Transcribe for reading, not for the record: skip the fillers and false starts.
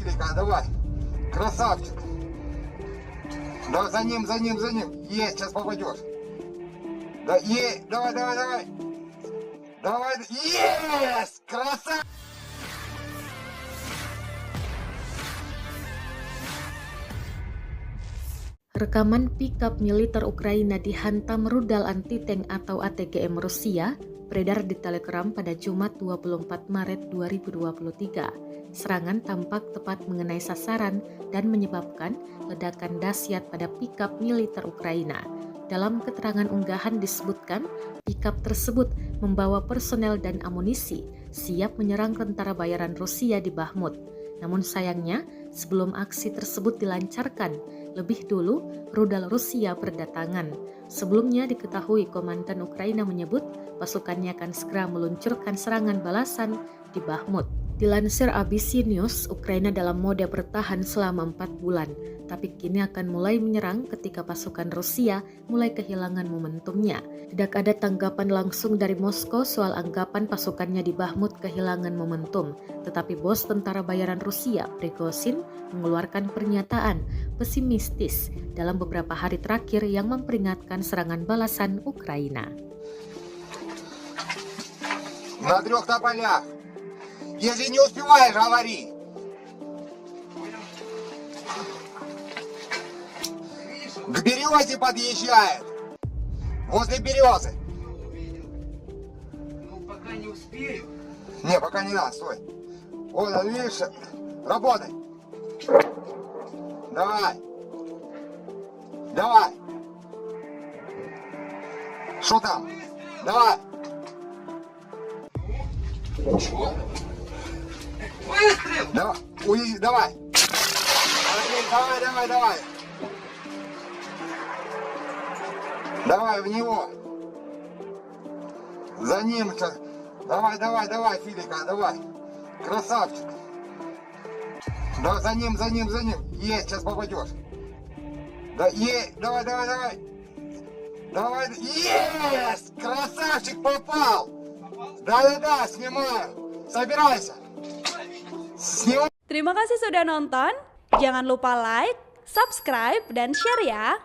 Филика, давай. Красавчик. Да, за ним. Есть, сейчас попадешь. Да, есть, давай. Давай, есть! Красавчик! Rekaman pickup militer Ukraina dihantam rudal anti-tank atau ATGM Rusia beredar di Telegram pada Jumat 24 Maret 2023. Serangan tampak tepat mengenai sasaran dan menyebabkan ledakan dahsyat pada pickup militer Ukraina. Dalam keterangan unggahan disebutkan, pickup tersebut membawa personel dan amunisi siap menyerang tentara bayaran Rusia di Bakhmut. Namun sayangnya, sebelum aksi tersebut dilancarkan, lebih dulu rudal Rusia berdatangan. Sebelumnya diketahui Komandan Ukraina menyebut pasukannya akan segera meluncurkan serangan balasan di Bakhmut. Dilansir ABC News, Ukraina dalam mode bertahan selama 4 bulan, tapi kini akan mulai menyerang ketika pasukan Rusia mulai kehilangan momentumnya. Tidak ada tanggapan langsung dari Moskow soal anggapan pasukannya di Bakhmut kehilangan momentum, tetapi bos tentara bayaran Rusia, Prigozhin, mengeluarkan pernyataan pesimistis dalam beberapa hari terakhir yang memperingatkan serangan balasan Ukraina. На 3 тополях. Если не успеваешь, говори. К березе подъезжает. Возле березы. Ну, пока не успею. Не, пока не надо, стой. Вот, видишь, работай. Давай. Что там? Давай. Чего? Выстрел! Давай. Давай. Давай в него. За ним сейчас. Давай, Филика, давай. Красавчик. Да, за ним. Есть, сейчас попадешь. Да, есть, давай. Давай, есть! Красавчик попал! Да, снимаю. Собирайся. Снимай. Terima kasih sudah nonton. Jangan lupa like, subscribe, dan share ya.